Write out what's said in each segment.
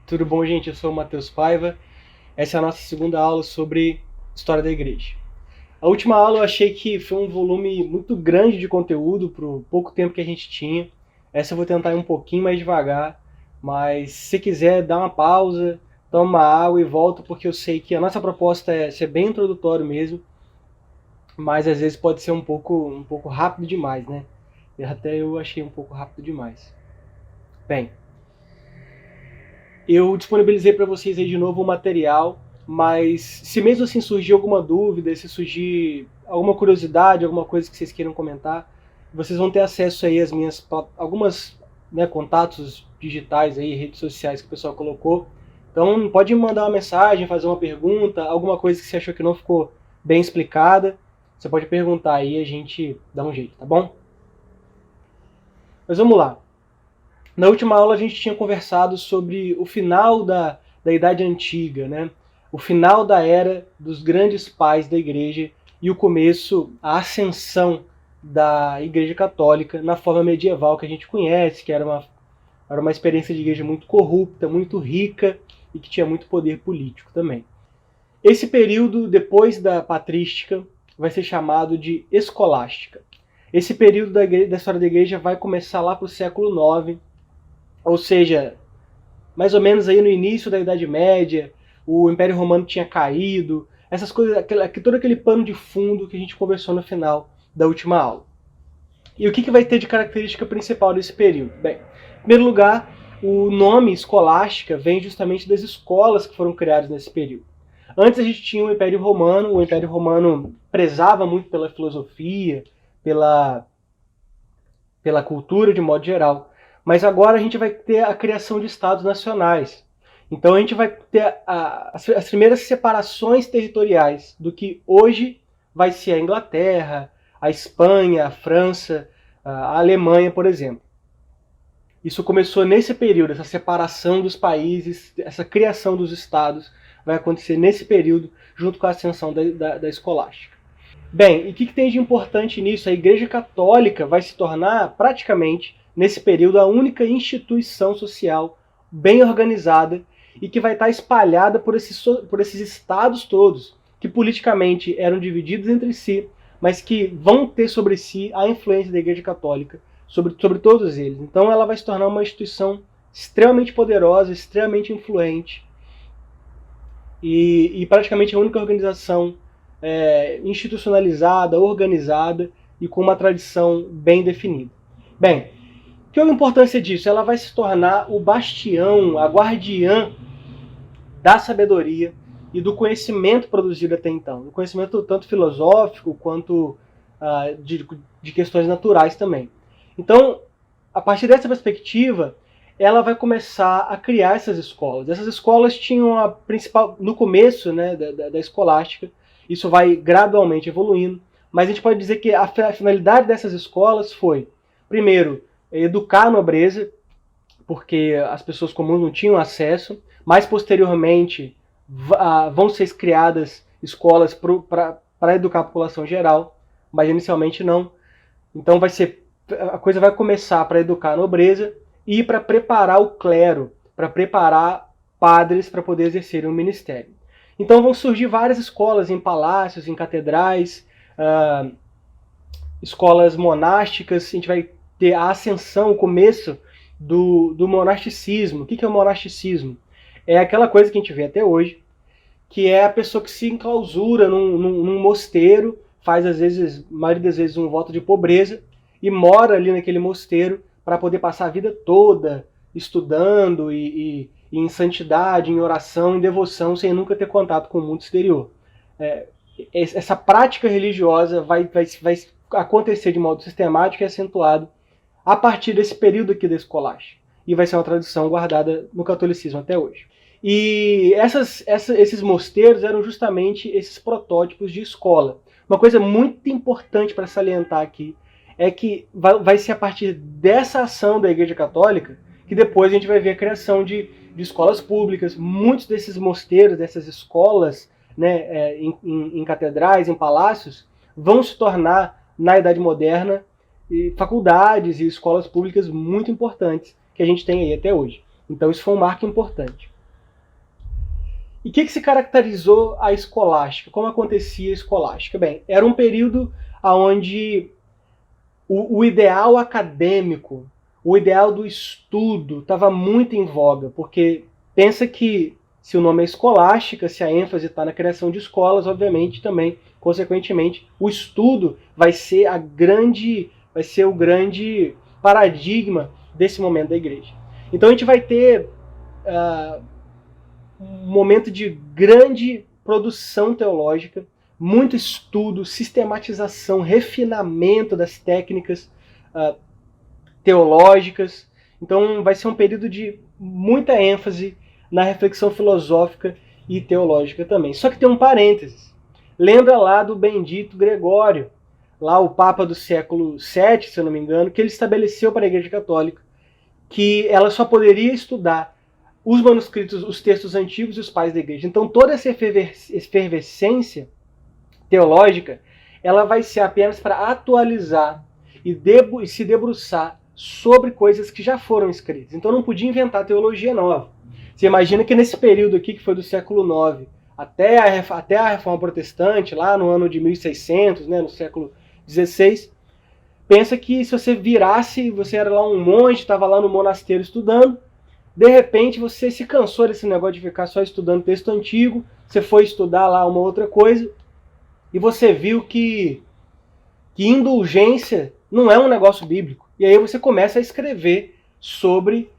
Tudo bom, gente? Eu sou o Matheus Paiva. Essa é a nossa segunda aula sobre História da Igreja. A última aula eu achei que foi um volume muito grande de conteúdo para o pouco tempo que a gente tinha. Essa eu vou tentar ir um pouquinho mais devagar, mas se quiser, dá uma pausa, toma uma água e volta, porque eu sei que a nossa proposta é ser bem introdutório mesmo, mas às vezes pode ser um pouco rápido demais, né? Até eu achei um pouco rápido demais. Bem, eu disponibilizei para vocês aí de novo o material, mas se mesmo assim surgir alguma dúvida, se surgir alguma curiosidade, alguma coisa que vocês queiram comentar, vocês vão ter acesso aí às minhas algumas, né, contatos digitais aí, redes sociais que o pessoal colocou. Então pode me mandar uma mensagem, fazer uma pergunta, alguma coisa que você achou que não ficou bem explicada, você pode perguntar aí e a gente dá um jeito, tá bom? Mas vamos lá. Na última aula a gente tinha conversado sobre o final da Idade Antiga, né? O final da era dos grandes pais da Igreja e o começo, a ascensão da Igreja Católica na forma medieval que a gente conhece, que era uma experiência de igreja muito corrupta, muito rica e que tinha muito poder político também. Esse período, depois da patrística, vai ser chamado de escolástica. Esse período da história da Igreja vai começar lá para o século IX, ou seja, mais ou menos aí no início da Idade Média, o Império Romano tinha caído, essas coisas, todo aquele pano de fundo que a gente conversou no final da última aula. E o que vai ter de característica principal desse período? Bem, em primeiro lugar, o nome escolástica vem justamente das escolas que foram criadas nesse período. Antes a gente tinha o Império Romano prezava muito pela filosofia, pela cultura de modo geral. Mas agora a gente vai ter a criação de estados nacionais. Então a gente vai ter as primeiras separações territoriais do que hoje vai ser a Inglaterra, a Espanha, a França, a Alemanha, por exemplo. Isso começou nesse período, essa separação dos países, essa criação dos estados vai acontecer nesse período, junto com a ascensão da escolástica. Bem, e o que tem de importante nisso? A Igreja Católica vai se tornar, praticamente, nesse período, a única instituição social bem organizada e que vai estar espalhada por esses estados todos, que politicamente eram divididos entre si, mas que vão ter sobre si a influência da Igreja Católica sobre todos eles. Então ela vai se tornar uma instituição extremamente poderosa, extremamente influente e praticamente a única organização institucionalizada, organizada e com uma tradição bem definida. Bem, que é a importância disso? Ela vai se tornar o bastião, a guardiã da sabedoria e do conhecimento produzido até então. Do conhecimento tanto filosófico quanto de questões naturais também. Então, a partir dessa perspectiva, ela vai começar a criar essas escolas. Essas escolas tinham a principal, no começo, né, da escolástica, isso vai gradualmente evoluindo, mas a gente pode dizer que a finalidade dessas escolas foi, primeiro, educar a nobreza, porque as pessoas comuns não tinham acesso. Mais posteriormente, vão ser criadas escolas para educar a população geral, mas inicialmente não. Então a coisa vai começar para educar a nobreza e para preparar o clero, para preparar padres para poder exercerem o ministério. Então vão surgir várias escolas em palácios, em catedrais, escolas monásticas. A gente vai ter a ascensão, o começo do monasticismo. O que é o monasticismo? É aquela coisa que a gente vê até hoje, que é a pessoa que se enclausura num mosteiro, faz às vezes, a maioria das vezes, um voto de pobreza e mora ali naquele mosteiro para poder passar a vida toda estudando e em santidade, em oração, em devoção, sem nunca ter contato com o mundo exterior. Essa prática religiosa vai acontecer de modo sistemático e acentuado a partir desse período aqui da escolástica. E vai ser uma tradição guardada no catolicismo até hoje. E esses mosteiros eram justamente esses protótipos de escola. Uma coisa muito importante para salientar aqui é que vai ser a partir dessa ação da Igreja Católica que depois a gente vai ver a criação de escolas públicas. Muitos desses mosteiros, dessas escolas, né, em catedrais, em palácios, vão se tornar, na Idade Moderna, faculdades e escolas públicas muito importantes que a gente tem aí até hoje. Então isso foi um marco importante. E o que se caracterizou a escolástica? Como acontecia a escolástica? Bem, era um período onde o ideal acadêmico, o ideal do estudo estava muito em voga, porque pensa que se o nome é escolástica, se a ênfase está na criação de escolas, obviamente também, consequentemente, o estudo vai ser o grande paradigma desse momento da igreja. Então a gente vai ter um momento de grande produção teológica, muito estudo, sistematização, refinamento das técnicas teológicas. Então vai ser um período de muita ênfase na reflexão filosófica e teológica também. Só que tem um parênteses. Lembra lá do bendito Gregório, lá o Papa do século VII, se eu não me engano, que ele estabeleceu para a Igreja Católica que ela só poderia estudar os manuscritos, os textos antigos e os pais da igreja. Então toda essa efervescência teológica, ela vai ser apenas para atualizar e se debruçar sobre coisas que já foram escritas. Então não podia inventar teologia nova. Você imagina que nesse período aqui, que foi do século IX até a Reforma Protestante, lá no ano de 1600, né, no século XVI, pensa que se você virasse, você era lá um monge, estava lá no monasteiro estudando, de repente você se cansou desse negócio de ficar só estudando texto antigo, você foi estudar lá uma outra coisa, e você viu que indulgência não é um negócio bíblico. E aí você começa a escrever sobre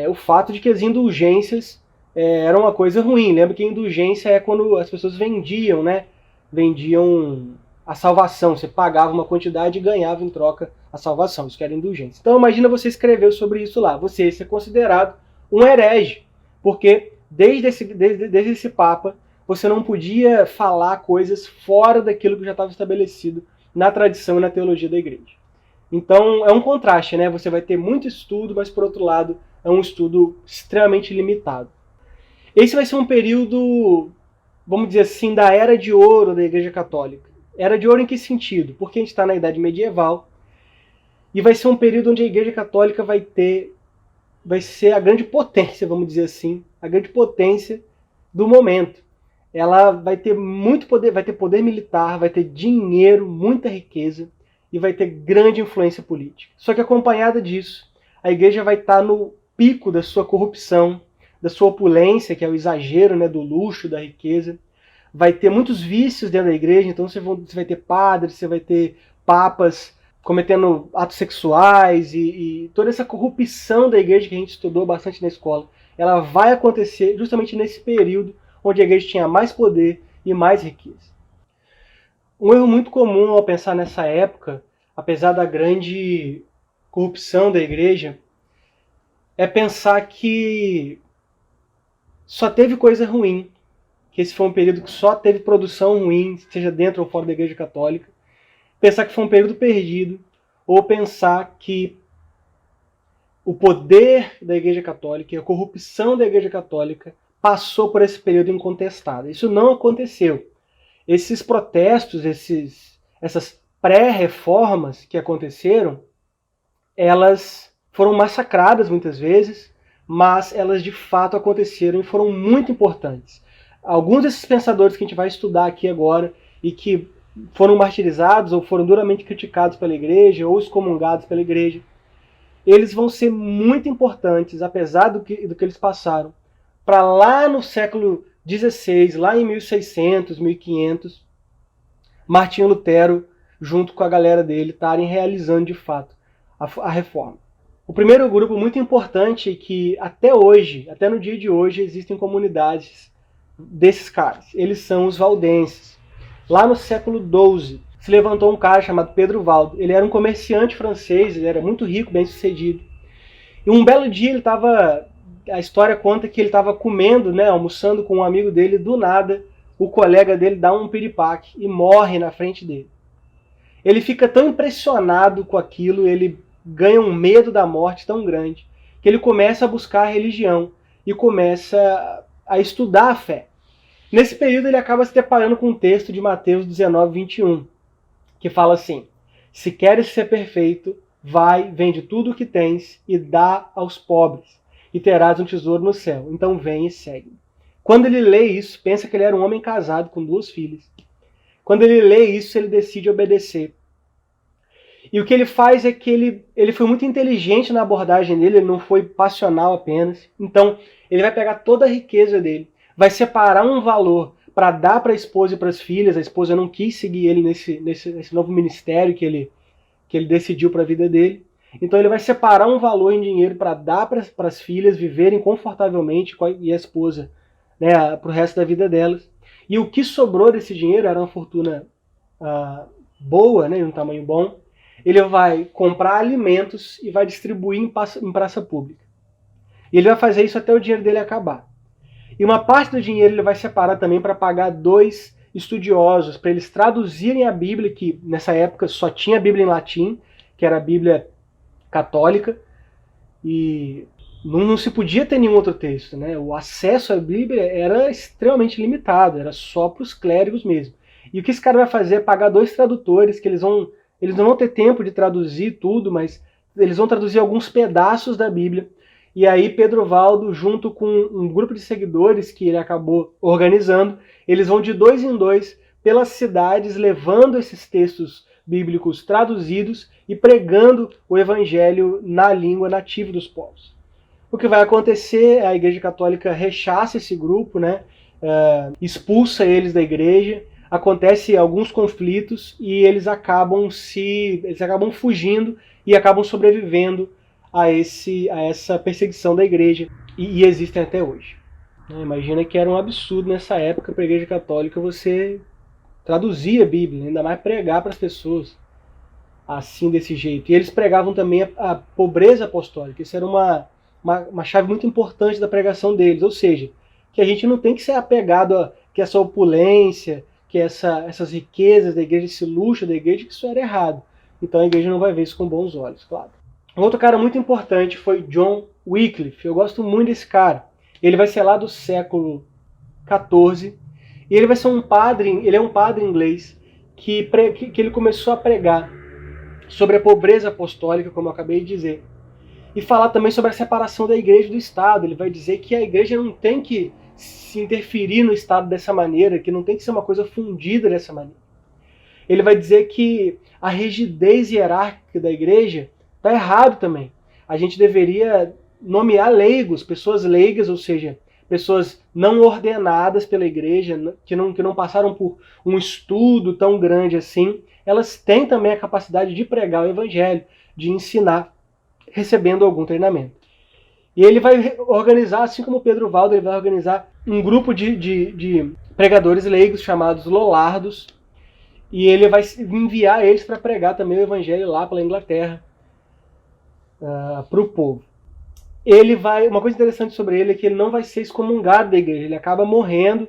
o fato de que as indulgências eram uma coisa ruim. Lembra que a indulgência é quando as pessoas vendiam, né? Vendiam a salvação. Você pagava uma quantidade e ganhava em troca a salvação. Isso que era indulgência. Então imagina você escrever sobre isso lá. Você ia ser considerado um herege. Porque desde esse Papa, você não podia falar coisas fora daquilo que já estava estabelecido na tradição e na teologia da igreja. Então é um contraste, né? Você vai ter muito estudo, mas por outro lado é um estudo extremamente limitado. Esse vai ser um período, vamos dizer assim, da Era de Ouro da Igreja Católica. Era de ouro em que sentido? Porque a gente está na Idade Medieval e vai ser um período onde a Igreja Católica vai ser a grande potência, vamos dizer assim, a grande potência do momento. Ela vai ter muito poder, vai ter poder militar, vai ter dinheiro, muita riqueza e vai ter grande influência política. Só que acompanhada disso, a igreja vai estar no pico da sua corrupção, da sua opulência, que é o exagero, né, do luxo, da riqueza. Vai ter muitos vícios dentro da igreja, então você vai ter padres, você vai ter papas cometendo atos sexuais e toda essa corrupção da igreja que a gente estudou bastante na escola, ela vai acontecer justamente nesse período onde a igreja tinha mais poder e mais riqueza. Um erro muito comum ao pensar nessa época, apesar da grande corrupção da igreja, é pensar que só teve coisa ruim, que esse foi um período que só teve produção ruim, seja dentro ou fora da igreja católica, pensar que foi um período perdido, ou pensar que o poder da igreja católica e a corrupção da igreja católica passou por esse período incontestado. Isso não aconteceu. Esses protestos, essas pré-reformas que aconteceram, elas foram massacradas muitas vezes, mas elas de fato aconteceram e foram muito importantes. Alguns desses pensadores que a gente vai estudar aqui agora e que foram martirizados ou foram duramente criticados pela igreja ou excomungados pela igreja, eles vão ser muito importantes, apesar do que eles passaram, para lá no século XVI, lá em 1600, 1500, Martinho Lutero, junto com a galera dele, estarem realizando de fato a reforma. O primeiro grupo muito importante é que até hoje, até no dia de hoje, existem comunidades desses caras. Eles são os valdenses. Lá no século XII, se levantou um cara chamado Pedro Valdo. Ele era um comerciante francês, ele era muito rico, bem sucedido. E um belo dia a história conta que ele estava comendo, né, almoçando com um amigo dele, do nada o colega dele dá um piripaque e morre na frente dele. Ele fica tão impressionado com aquilo, ele ganha um medo da morte tão grande, que ele começa a buscar a religião e começa a estudar a fé. Nesse período ele acaba se deparando com um texto de Mateus 19, 21, que fala assim: se queres ser perfeito, vai, vende tudo o que tens e dá aos pobres, e terás um tesouro no céu. Então vem e segue. Quando ele lê isso, pensa que ele era um homem casado com 2 filhas. Quando ele lê isso, ele decide obedecer. E o que ele faz é que ele foi muito inteligente na abordagem dele, ele não foi passional apenas. Então, ele vai pegar toda a riqueza dele, vai separar um valor para dar para a esposa e para as filhas. A esposa não quis seguir ele nesse novo ministério que ele decidiu para a vida dele. Então ele vai separar um valor em dinheiro para dar para as filhas viverem confortavelmente e a esposa, né, para o resto da vida delas. E o que sobrou desse dinheiro era uma fortuna boa, né, de um tamanho bom. Ele vai comprar alimentos e vai distribuir em praça pública. E ele vai fazer isso até o dinheiro dele acabar. E uma parte do dinheiro ele vai separar também para pagar 2 estudiosos, para eles traduzirem a Bíblia, que nessa época só tinha a Bíblia em latim, que era a Bíblia católica, e não se podia ter nenhum outro texto, né? O acesso à Bíblia era extremamente limitado, era só para os clérigos mesmo. E o que esse cara vai fazer é pagar 2 tradutores, que eles não vão ter tempo de traduzir tudo, mas eles vão traduzir alguns pedaços da Bíblia. E aí Pedro Valdo, junto com um grupo de seguidores que ele acabou organizando, eles vão de 2 em 2 pelas cidades, levando esses textos bíblicos traduzidos e pregando o evangelho na língua nativa dos povos. O que vai acontecer, a Igreja Católica rechaça esse grupo, né? Expulsa eles da igreja, acontece alguns conflitos e eles acabam fugindo e acabam sobrevivendo a essa perseguição da igreja, e existem até hoje. Imagina que era um absurdo nessa época para a Igreja Católica você traduzir a Bíblia, ainda mais pregar para as pessoas assim, desse jeito. E eles pregavam também a pobreza apostólica. Isso era uma chave muito importante da pregação deles, ou seja, que a gente não tem que ser apegado a que essa opulência, que essas riquezas da igreja, esse luxo da igreja, que isso era errado. Então a igreja não vai ver isso com bons olhos, claro. Um outro cara muito importante foi John Wycliffe. Eu gosto muito desse cara. Ele vai ser lá do século XIV. E ele vai ser um padre, ele é um padre inglês que ele começou a pregar sobre a pobreza apostólica, como eu acabei de dizer. E falar também sobre a separação da igreja do Estado. Ele vai dizer que a igreja não tem que se interferir no Estado dessa maneira, que não tem que ser uma coisa fundida dessa maneira. Ele vai dizer que a rigidez hierárquica da igreja está errado também. A gente deveria nomear leigos, pessoas leigas, ou seja, pessoas não ordenadas pela igreja, que não passaram por um estudo tão grande assim. Elas têm também a capacidade de pregar o evangelho, de ensinar, recebendo algum treinamento. E ele vai organizar, assim como Pedro Valdo, ele vai organizar um grupo de pregadores leigos chamados Lollardos, e ele vai enviar eles para pregar também o evangelho lá pela Inglaterra, para o povo. Uma coisa interessante sobre ele é que ele não vai ser excomungado da igreja, ele acaba morrendo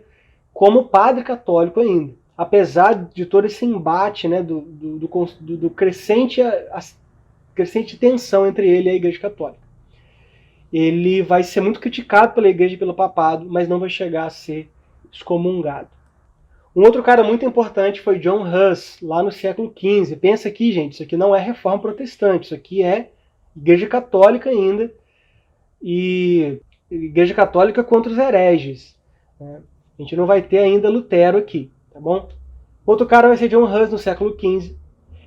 como padre católico ainda, apesar de todo esse embate, né, do crescente tensão entre ele e a igreja católica. Ele vai ser muito criticado pela igreja e pelo papado, mas não vai chegar a ser excomungado. Um outro cara muito importante foi John Huss, lá no século XV. Pensa aqui, gente, isso aqui não é reforma protestante, isso aqui é igreja católica ainda, e igreja católica contra os hereges. Né? A gente não vai ter ainda Lutero aqui, tá bom? Outro cara vai ser John Huss, no século XV.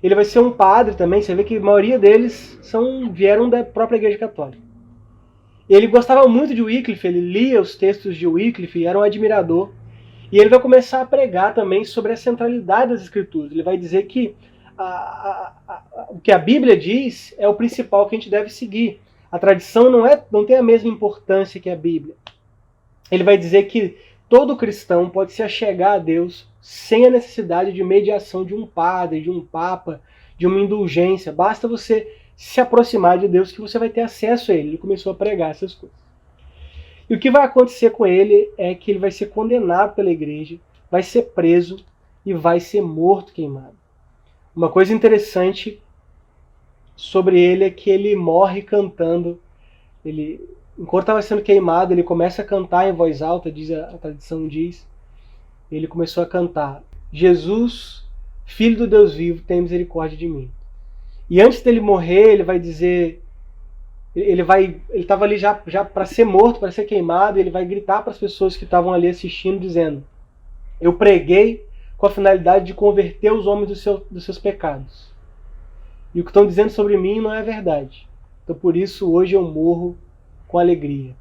Ele vai ser um padre também, você vê que a maioria deles vieram da própria igreja católica. Ele gostava muito de Wycliffe, ele lia os textos de Wycliffe e era um admirador. E ele vai começar a pregar também sobre a centralidade das escrituras. Ele vai dizer que o que a Bíblia diz é o principal que a gente deve seguir. A tradição não tem a mesma importância que a Bíblia. Ele vai dizer que todo cristão pode se achegar a Deus sem a necessidade de mediação de um padre, de um papa, de uma indulgência. Basta você se aproximar de Deus que você vai ter acesso a Ele. Ele começou a pregar essas coisas. E o que vai acontecer com ele é que ele vai ser condenado pela igreja, vai ser preso e vai ser morto queimado. Uma coisa interessante sobre ele é que ele morre cantando. Enquanto estava sendo queimado, ele começa a cantar em voz alta, a tradição diz. Ele começou a cantar: Jesus, Filho do Deus vivo, tem misericórdia de mim. E antes dele morrer, ele vai dizer Ele estava ali já para ser morto, para ser queimado, e ele vai gritar para as pessoas que estavam ali assistindo, dizendo: eu preguei com a finalidade de converter os homens dos seus pecados. E o que estão dizendo sobre mim não é verdade. Então por isso hoje eu morro com alegria.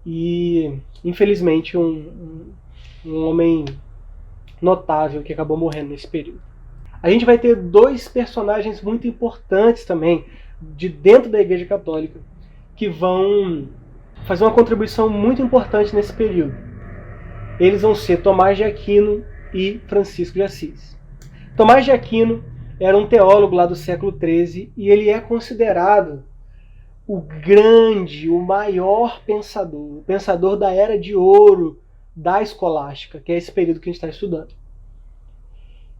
E infelizmente um homem notável que acabou morrendo nesse período. A gente vai ter dois personagens muito importantes também de dentro da Igreja Católica que vão fazer uma contribuição muito importante nesse período. Eles vão ser Tomás de Aquino e Francisco de Assis. Tomás de Aquino era um teólogo lá do século XIII e ele é considerado o grande, o maior pensador, o pensador da Era de Ouro da Escolástica, que é esse período que a gente está estudando.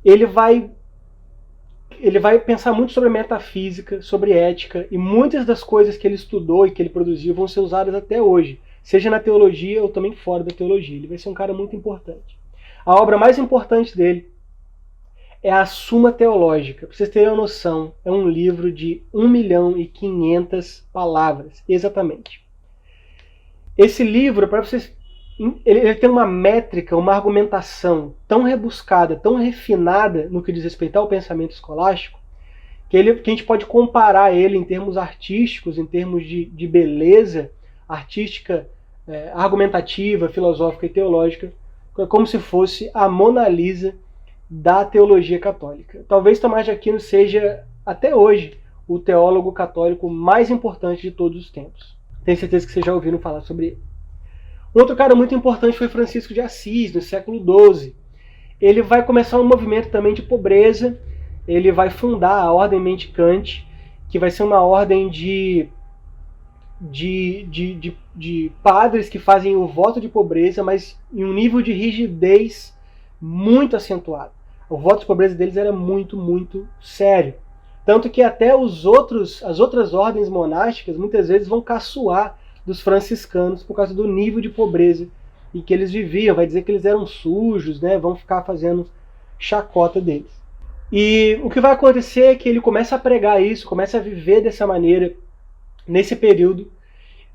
Ele vai pensar muito sobre metafísica, sobre ética, e muitas das coisas que ele estudou e que ele produziu vão ser usadas até hoje, seja na teologia ou também fora da teologia. Ele vai ser um cara muito importante. A obra mais importante dele é a Suma Teológica. Para vocês terem uma noção, é um livro de 1.500.000 palavras, exatamente. Esse livro, para vocês, ele tem uma métrica, uma argumentação tão rebuscada, tão refinada no que diz respeito ao pensamento escolástico, que a gente pode comparar ele em termos artísticos, em termos de beleza artística, argumentativa, filosófica e teológica, como se fosse a Mona Lisa da teologia católica. Talvez Tomás de Aquino seja, até hoje, o teólogo católico mais importante de todos os tempos. Tenho certeza que vocês já ouviram falar sobre ele. Um outro cara muito importante foi Francisco de Assis, no século XII. Ele vai começar um movimento também de pobreza. Ele vai fundar a Ordem Mendicante, que vai ser uma ordem de padres que fazem o voto de pobreza, mas em um nível de rigidez muito acentuado. O voto de pobreza deles era muito, muito sério. Tanto que até as outras ordens monásticas muitas vezes vão caçoar dos franciscanos por causa do nível de pobreza em que eles viviam. Vai dizer que eles eram sujos, né? Vão ficar fazendo chacota deles. E o que vai acontecer é que ele começa a pregar isso, começa a viver dessa maneira nesse período,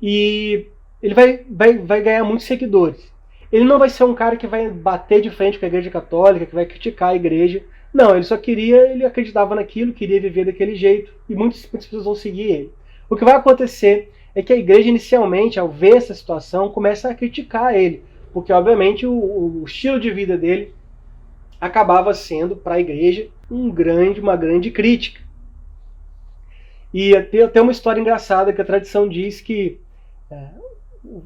e ele vai ganhar muitos seguidores. Ele não vai ser um cara que vai bater de frente com a Igreja Católica, que vai criticar a Igreja. Não, ele acreditava naquilo, queria viver daquele jeito, e muitas pessoas vão seguir ele. O que vai acontecer é que a Igreja, inicialmente, ao ver essa situação, começa a criticar ele, porque, obviamente, o estilo de vida dele acabava sendo, para a Igreja, uma grande crítica. E tem até uma história engraçada que a tradição diz que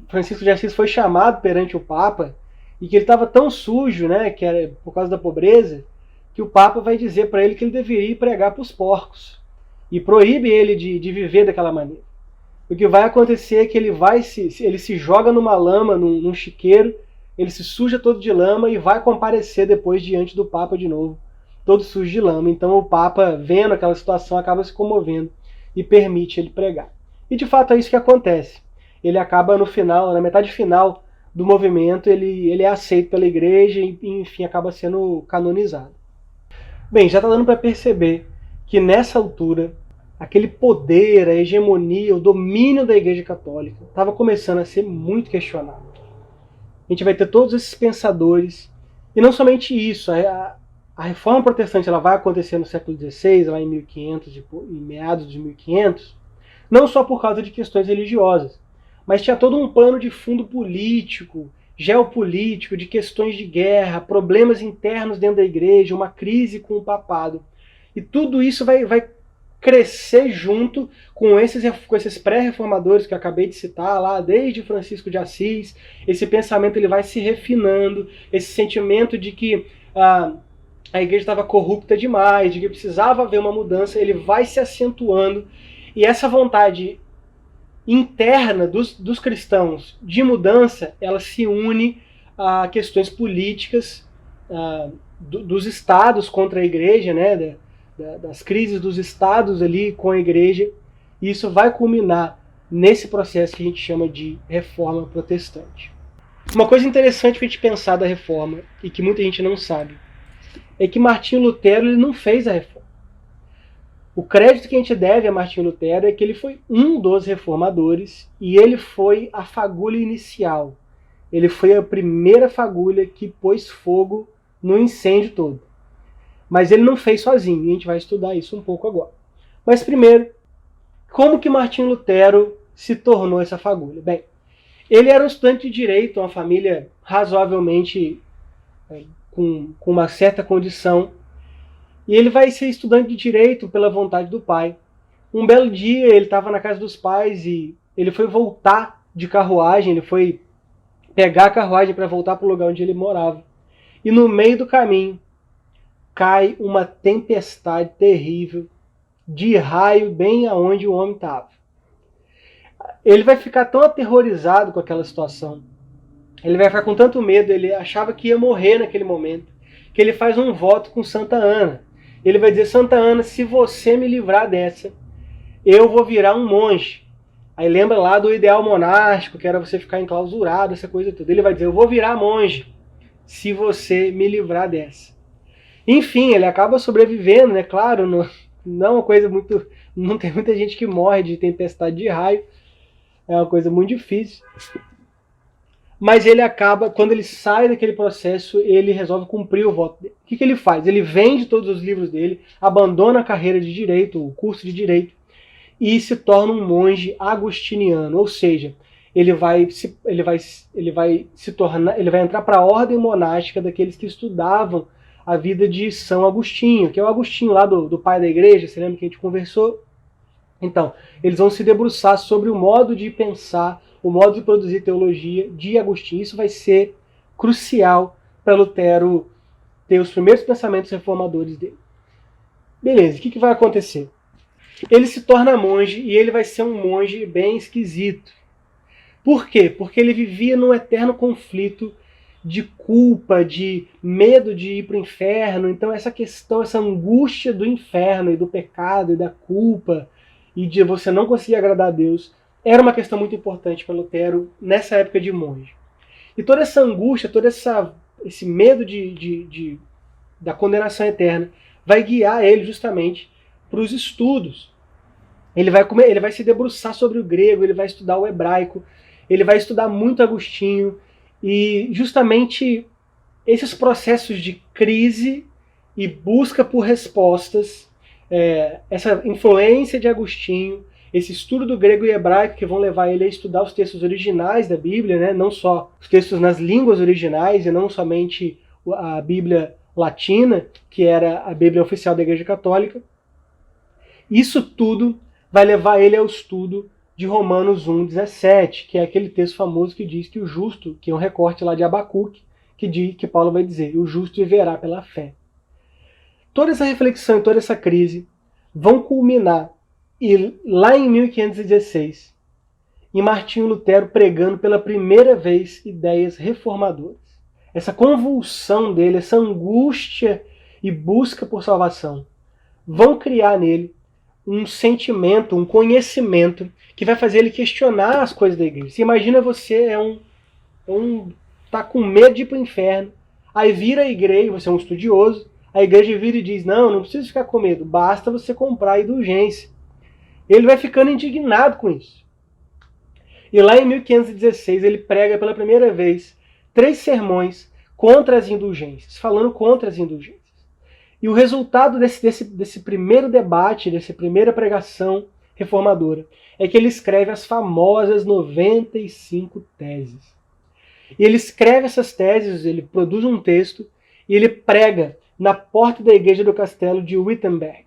Francisco de Assis foi chamado perante o Papa e que ele estava tão sujo, né, que era por causa da pobreza, que o Papa vai dizer para ele que ele deveria ir pregar para os porcos e proíbe ele de viver daquela maneira. O que vai acontecer é que ele se joga numa lama, num chiqueiro, ele se suja todo de lama e vai comparecer depois diante do Papa de novo, todo sujo de lama. Então o Papa, vendo aquela situação, acaba se comovendo e permite ele pregar. E de fato é isso que acontece. Ele acaba no final, na metade final do movimento, ele é aceito pela Igreja e enfim acaba sendo canonizado. Bem, já está dando para perceber que nessa altura aquele poder, a hegemonia, o domínio da Igreja Católica estava começando a ser muito questionado. A gente vai ter todos esses pensadores, e não somente isso, a Reforma Protestante ela vai acontecer no século XVI, lá em 1500 e meados de 1500, não só por causa de questões religiosas, mas tinha todo um pano de fundo político, geopolítico, de questões de guerra, problemas internos dentro da Igreja, uma crise com o papado. E tudo isso vai crescer junto com esses pré-reformadores que eu acabei de citar lá, desde Francisco de Assis. Esse pensamento ele vai se refinando, esse sentimento de que a Igreja estava corrupta demais, de que precisava haver uma mudança, ele vai se acentuando, e essa vontade interna dos cristãos de mudança, ela se une a questões políticas dos estados contra a Igreja, né, das crises dos estados ali com a Igreja, e isso vai culminar nesse processo que a gente chama de Reforma Protestante. Uma coisa interessante para a gente pensar da Reforma, e que muita gente não sabe, é que Martinho Lutero ele não fez a Reforma. O crédito que a gente deve a Martinho Lutero é que ele foi um dos reformadores e ele foi a fagulha inicial. Ele foi a primeira fagulha que pôs fogo no incêndio todo. Mas ele não fez sozinho, e a gente vai estudar isso um pouco agora. Mas primeiro, como que Martinho Lutero se tornou essa fagulha? Bem, ele era um estudante de direito, uma família razoavelmente com uma certa condição, e ele vai ser estudante de direito pela vontade do pai. Um belo dia ele estava na casa dos pais e ele foi voltar de carruagem, ele foi pegar a carruagem para voltar para o lugar onde ele morava. E no meio do caminho cai uma tempestade terrível de raio bem aonde o homem estava. Ele vai ficar tão aterrorizado com aquela situação, ele vai ficar com tanto medo, ele achava que ia morrer naquele momento, que ele faz um voto com Santa Ana. Ele vai dizer: Santa Ana, se você me livrar dessa, eu vou virar um monge. Aí lembra lá do ideal monástico, que era você ficar enclausurado, essa coisa toda. Ele vai dizer: eu vou virar monge, se você me livrar dessa. Enfim, ele acaba sobrevivendo, né? Claro, não é uma coisa muito... Não tem muita gente que morre de tempestade de raio. É uma coisa muito difícil. Mas ele acaba, quando ele sai daquele processo, ele resolve cumprir o voto dele. O que ele faz? Ele vende todos os livros dele, abandona a carreira de direito, o curso de direito, e se torna um monge agostiniano. Ou seja, ele vai entrar para a ordem monástica daqueles que estudavam a vida de São Agostinho, que é o Agostinho lá do pai da igreja, você lembra que a gente conversou? Então, eles vão se debruçar sobre o modo de pensar, o modo de produzir teologia de Agostinho. Isso vai ser crucial para Lutero ter os primeiros pensamentos reformadores dele. Beleza, o que vai acontecer? Ele se torna monge e ele vai ser um monge bem esquisito. Por quê? Porque ele vivia num eterno conflito de culpa, de medo de ir para o inferno. Então essa questão, essa angústia do inferno e do pecado e da culpa e de você não conseguir agradar a Deus, era uma questão muito importante para Lutero nessa época de monge. E toda essa angústia, todo esse medo da condenação eterna vai guiar ele justamente para os estudos. Ele vai se debruçar sobre o grego, ele vai estudar o hebraico, ele vai estudar muito Agostinho, e justamente esses processos de crise e busca por respostas, essa influência de Agostinho, esse estudo do grego e hebraico que vão levar ele a estudar os textos originais da Bíblia, né? Não só os textos nas línguas originais e não somente a Bíblia latina, que era a Bíblia oficial da Igreja Católica. Isso tudo vai levar ele ao estudo de Romanos 1,17, que é aquele texto famoso que diz que o justo, que é um recorte lá de Abacuque, que Paulo vai dizer: o justo viverá pela fé. Toda essa reflexão e toda essa crise vão culminar lá em 1516, em Martinho Lutero pregando pela primeira vez ideias reformadoras. Essa convulsão dele, essa angústia e busca por salvação, vão criar nele um sentimento, um conhecimento que vai fazer ele questionar as coisas da igreja. Você imagina, você tá com medo de ir para o inferno, aí vira a igreja, você é um estudioso, a igreja vira e diz: não precisa ficar com medo, basta você comprar a indulgência. Ele vai ficando indignado com isso. E lá em 1516 ele prega pela primeira vez 3 sermões contra as indulgências, falando contra as indulgências. E o resultado desse primeiro debate, dessa primeira pregação reformadora, é que ele escreve as famosas 95 teses. E ele escreve essas teses, ele produz um texto e ele prega na porta da igreja do castelo de Wittenberg,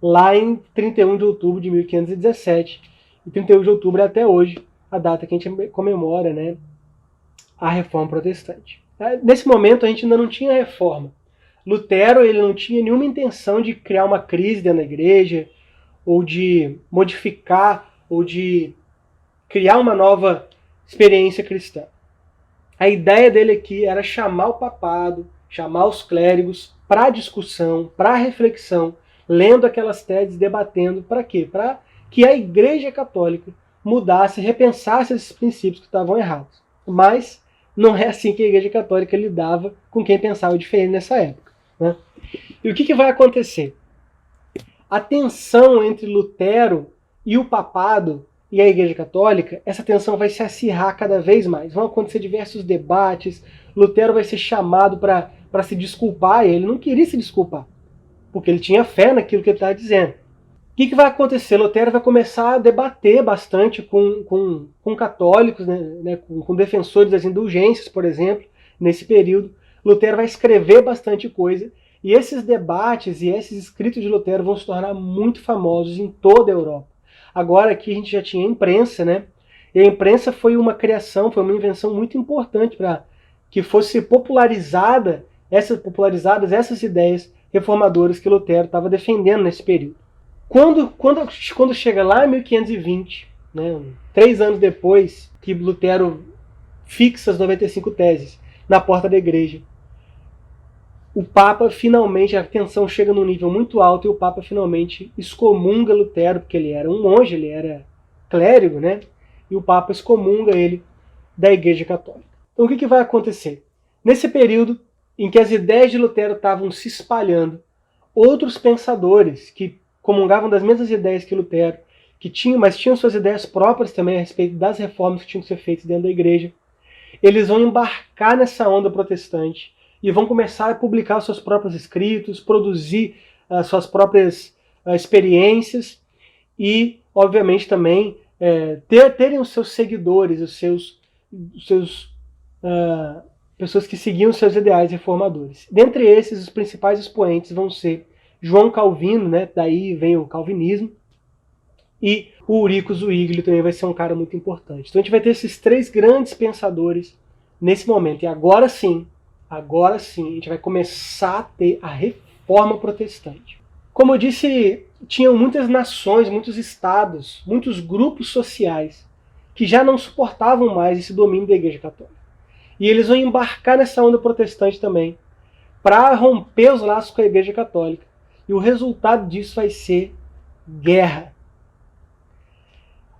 lá em 31 de outubro de 1517. E 31 de outubro é até hoje a data que a gente comemora, né, a Reforma Protestante. Nesse momento a gente ainda não tinha reforma. Lutero, ele não tinha nenhuma intenção de criar uma crise dentro da igreja, ou de modificar, ou de criar uma nova experiência cristã. A ideia dele aqui era chamar o papado, chamar os clérigos para discussão, para reflexão, lendo aquelas teses, debatendo. Para quê? Para que a Igreja Católica mudasse, repensasse esses princípios que estavam errados. Mas não é assim que a Igreja Católica lidava com quem pensava diferente nessa época, né? E o que vai acontecer? a tensão entre Lutero e o papado e a Igreja Católica, essa tensão vai se acirrar cada vez mais. Vão acontecer diversos debates, Lutero vai ser chamado para se desculpar, e ele não queria se desculpar, porque ele tinha fé naquilo que ele estava dizendo. O que vai acontecer? Lutero vai começar a debater bastante com católicos, né, com defensores das indulgências, por exemplo, nesse período. Lutero vai escrever bastante coisa, e esses debates e esses escritos de Lutero vão se tornar muito famosos em toda a Europa. Agora aqui a gente já tinha a imprensa, né? E a imprensa foi uma criação, foi uma invenção muito importante para que fosse popularizadas essas ideias reformadoras que Lutero estava defendendo nesse período. Quando chega lá em 1520, né, 3 anos depois que Lutero fixa as 95 teses na porta da igreja, o Papa finalmente, a tensão chega num nível muito alto e o Papa finalmente excomunga Lutero, porque ele era um monge, ele era clérigo, né? E o Papa excomunga ele da Igreja Católica. Então o que vai acontecer? Nesse período em que as ideias de Lutero estavam se espalhando, outros pensadores que comungavam das mesmas ideias que Lutero, mas tinham suas ideias próprias também a respeito das reformas que tinham que ser feitas dentro da igreja, eles vão embarcar nessa onda protestante e vão começar a publicar os seus próprios escritos, produzir as suas próprias experiências e, obviamente, também terem os seus seguidores, pessoas que seguiam os seus ideais reformadores. Dentre esses, os principais expoentes vão ser João Calvino, né? Daí vem o calvinismo, e o Ulrico Zwingli também vai ser um cara muito importante. Então a gente vai ter esses 3 grandes pensadores nesse momento. E agora sim, a gente vai começar a ter a reforma protestante. Como eu disse, tinham muitas nações, muitos estados, muitos grupos sociais que já não suportavam mais esse domínio da Igreja Católica. E eles vão embarcar nessa onda protestante também para romper os laços com a Igreja Católica. E o resultado disso vai ser guerra.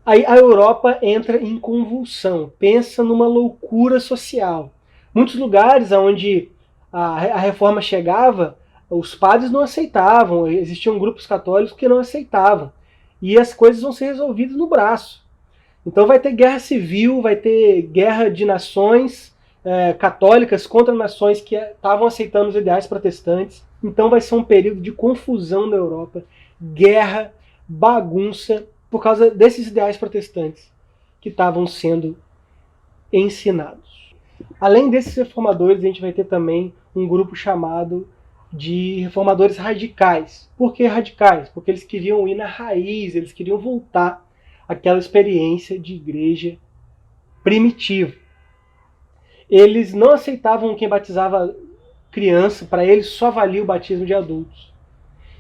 Aí a Europa entra em convulsão, pensa numa loucura social. Muitos lugares onde a reforma chegava, os padres não aceitavam, existiam grupos católicos que não aceitavam. E as coisas vão ser resolvidas no braço. Então vai ter guerra civil, vai ter guerra de nações católicas contra nações que estavam aceitando os ideais protestantes. Então vai ser um período de confusão na Europa, guerra, bagunça, por causa desses ideais protestantes que estavam sendo ensinados. Além desses reformadores, a gente vai ter também um grupo chamado de reformadores radicais. Por que radicais? Porque eles queriam ir na raiz, eles queriam voltar àquela experiência de igreja primitiva. Eles não aceitavam quem batizava criança, para eles só valia o batismo de adultos.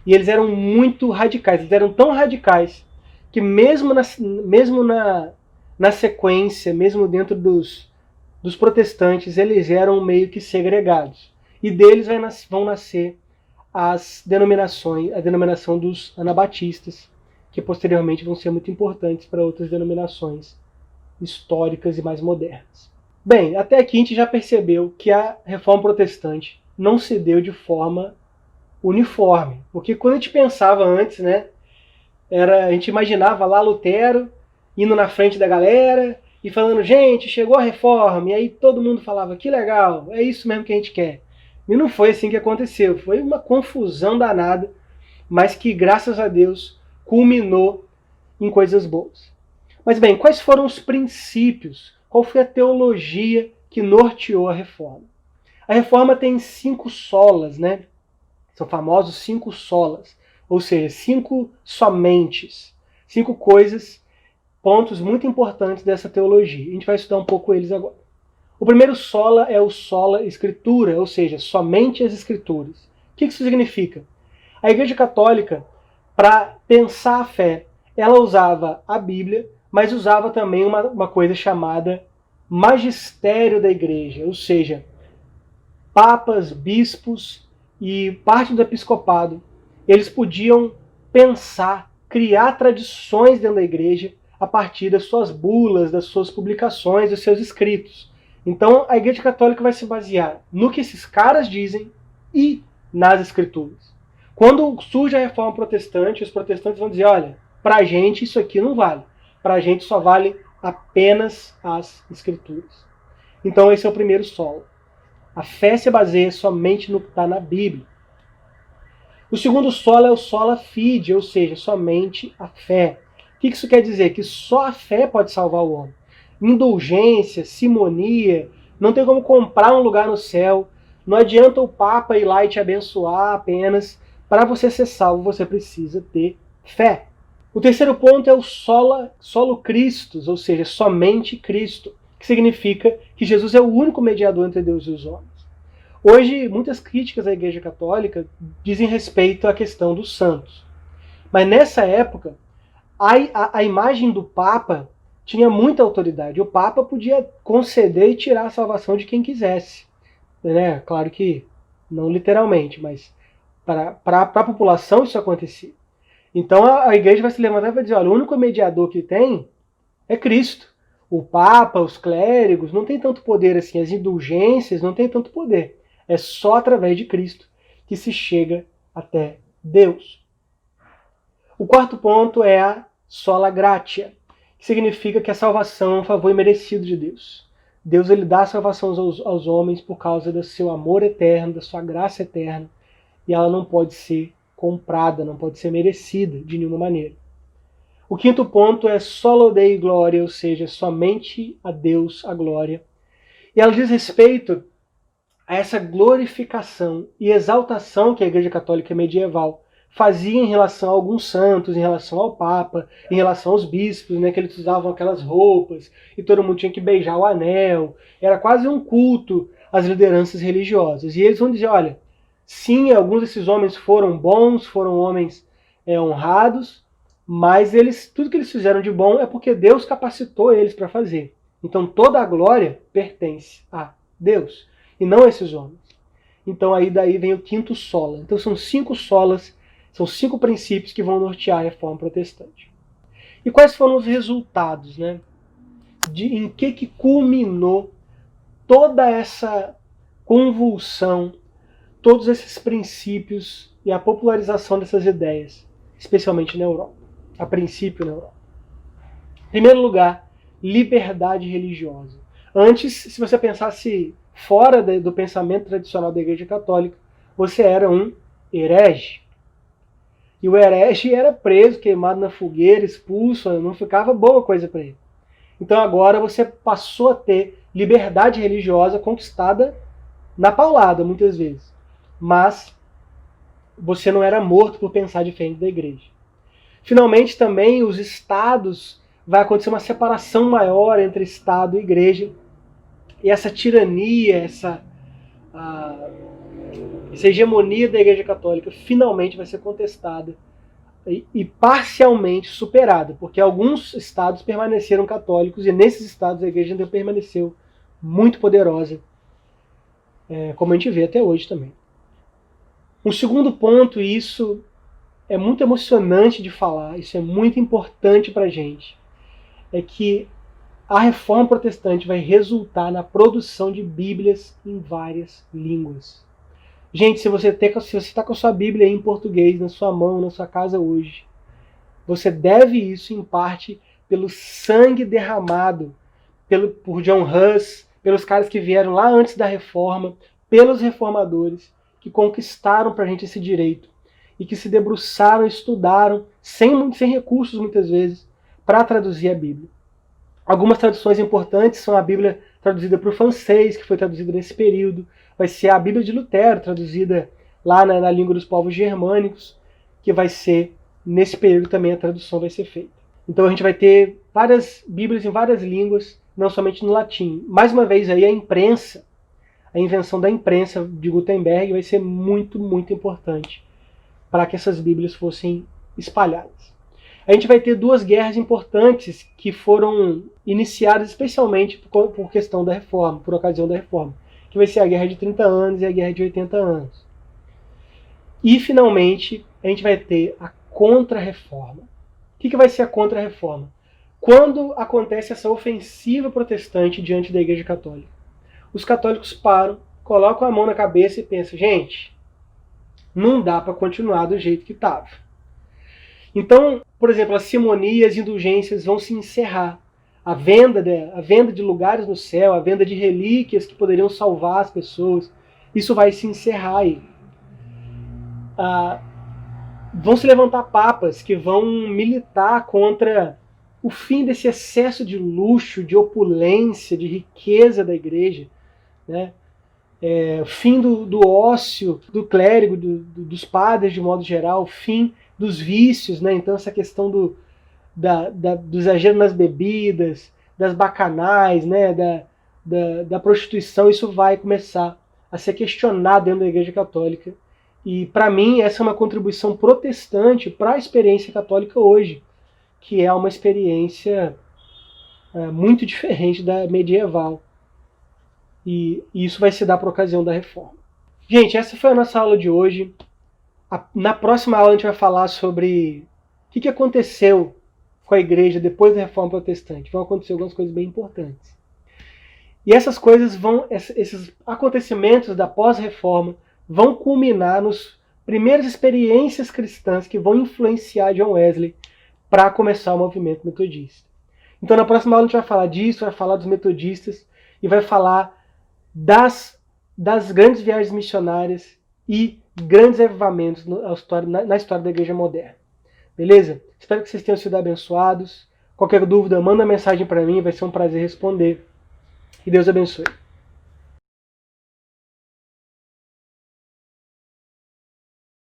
E eles eram muito radicais, eles eram tão radicais que mesmo na sequência, mesmo dentro dos protestantes, eles eram meio que segregados. E deles vão nascer a denominação dos anabatistas, que posteriormente vão ser muito importantes para outras denominações históricas e mais modernas. Bem, até aqui a gente já percebeu que a reforma protestante não se deu de forma uniforme. Porque quando a gente pensava antes, né, a gente imaginava lá Lutero indo na frente da galera e falando, gente, chegou a reforma, e aí todo mundo falava, que legal, é isso mesmo que a gente quer. E não foi assim que aconteceu, foi uma confusão danada, mas que, graças a Deus, culminou em coisas boas. Mas bem, quais foram os princípios? Qual foi a teologia que norteou a reforma? A reforma tem 5 solas, né? São famosos 5 solas, ou seja, 5 somentes, 5 coisas, pontos muito importantes dessa teologia. A gente vai estudar um pouco eles agora. O primeiro sola é o sola escritura, ou seja, somente as escrituras. O que isso significa? A Igreja Católica, para pensar a fé, ela usava a Bíblia, mas usava também uma coisa chamada magistério da Igreja, ou seja, papas, bispos e parte do episcopado, eles podiam pensar, criar tradições dentro da Igreja a partir das suas bulas, das suas publicações, dos seus escritos. Então a Igreja Católica vai se basear no que esses caras dizem e nas Escrituras. Quando surge a reforma protestante, os protestantes vão dizer, olha, para a gente isso aqui não vale. Para a gente só vale apenas as Escrituras. Então esse é o primeiro solo. A fé se baseia somente no que está na Bíblia. O segundo solo é o sola fide, ou seja, somente a fé. O que isso quer dizer? Que só a fé pode salvar o homem. Indulgência, simonia, não tem como comprar um lugar no céu. Não adianta o Papa ir lá e te abençoar apenas. Para você ser salvo, você precisa ter fé. O terceiro ponto é o solo Christus, ou seja, somente Cristo, que significa que Jesus é o único mediador entre Deus e os homens. Hoje, muitas críticas à Igreja Católica dizem respeito à questão dos santos. Mas nessa época, a imagem do Papa tinha muita autoridade. O Papa podia conceder e tirar a salvação de quem quisesse. Né? Claro que não literalmente, mas para a população isso acontecia. Então a igreja vai se levantar e vai dizer, olha, o único mediador que tem é Cristo. O Papa, os clérigos, não tem tanto poder assim, as indulgências não tem tanto poder. É só através de Cristo que se chega até Deus. O quarto ponto é a sola gratia, que significa que a salvação é um favor imerecido de Deus. Deus ele dá a salvação aos homens por causa do seu amor eterno, da sua graça eterna, e ela não pode ser comprada, não pode ser merecida de nenhuma maneira. O quinto ponto é solo Dei glória, ou seja, somente a Deus a glória. E ela diz respeito a essa glorificação e exaltação que a Igreja Católica medieval fazia em relação a alguns santos, em relação ao Papa, em relação aos bispos, né, que eles usavam aquelas roupas e todo mundo tinha que beijar o anel. Era quase um culto às lideranças religiosas. E eles vão dizer, olha, sim, alguns desses homens foram bons, foram homens honrados, mas tudo que eles fizeram de bom é porque Deus capacitou eles para fazer. Então toda a glória pertence a Deus, e não a esses homens. Então aí daí vem o quinto sola. Então são 5 solas, são 5 princípios que vão nortear a reforma protestante. E quais foram os resultados, né? Em que culminou toda essa convulsão, todos esses princípios e a popularização dessas ideias, especialmente na Europa, a princípio na Europa. Em primeiro lugar, liberdade religiosa. Antes, se você pensasse fora do pensamento tradicional da Igreja Católica, você era um herege. E o herege era preso, queimado na fogueira, expulso, não ficava boa coisa para ele. Então agora você passou a ter liberdade religiosa conquistada na paulada, muitas vezes. Mas você não era morto por pensar diferente da igreja. Finalmente também os estados, vai acontecer uma separação maior entre Estado e igreja. E essa tirania, essa hegemonia da Igreja Católica finalmente vai ser contestada e parcialmente superada, porque alguns estados permaneceram católicos e nesses estados a Igreja ainda permaneceu muito poderosa, como a gente vê até hoje também. Um segundo ponto, e isso é muito emocionante de falar, isso é muito importante para a gente, é que a reforma protestante vai resultar na produção de Bíblias em várias línguas. Gente, se você está com a sua Bíblia em português na sua mão, na sua casa hoje, você deve isso em parte pelo sangue derramado por John Huss, pelos caras que vieram lá antes da reforma, pelos reformadores, que conquistaram para a gente esse direito e que se debruçaram, estudaram, sem recursos muitas vezes, para traduzir a Bíblia. Algumas traduções importantes são a Bíblia traduzida para o francês, que foi traduzida nesse período. Vai ser a Bíblia de Lutero, traduzida lá na língua dos povos germânicos, que vai ser, nesse período também a tradução vai ser feita. Então a gente vai ter várias Bíblias em várias línguas, não somente no latim. Mais uma vez aí a imprensa, a invenção da imprensa de Gutenberg vai ser muito, muito importante para que essas Bíblias fossem espalhadas. A gente vai ter 2 guerras importantes que foram iniciadas especialmente por questão da reforma, por ocasião da reforma, que vai ser a Guerra de 30 anos e a Guerra de 80 anos. E, finalmente, a gente vai ter a Contra-Reforma. O que vai ser a Contra-Reforma? Quando acontece essa ofensiva protestante diante da Igreja Católica, os católicos param, colocam a mão na cabeça e pensam, gente, não dá para continuar do jeito que estava. Então, por exemplo, a simonia e as indulgências vão se encerrar. A venda de lugares no céu, a venda de relíquias que poderiam salvar as pessoas, isso vai se encerrar aí. Vão se levantar papas que vão militar contra o fim desse excesso de luxo, de opulência, de riqueza da igreja, né? O fim do ócio, do clérigo, dos padres de modo geral, o fim dos vícios, né? Então essa questão do exagero nas bebidas, das bacanais, né? da prostituição, isso vai começar a ser questionado dentro da Igreja Católica. E para mim essa é uma contribuição protestante para a experiência católica hoje, que é uma experiência muito diferente da medieval. E isso vai se dar por ocasião da reforma. Gente, essa foi a nossa aula de hoje. Na próxima aula a gente vai falar sobre o que aconteceu com a igreja depois da reforma protestante. Vão acontecer algumas coisas bem importantes. E essas coisas esses acontecimentos da pós-reforma vão culminar nas primeiras experiências cristãs que vão influenciar John Wesley para começar o movimento metodista. Então na próxima aula a gente vai falar disso, vai falar dos metodistas e vai falar das grandes viagens missionárias e grandes avivamentos na história da igreja moderna. Beleza? Espero que vocês tenham sido abençoados. Qualquer dúvida, manda mensagem para mim, vai ser um prazer responder. Que Deus abençoe.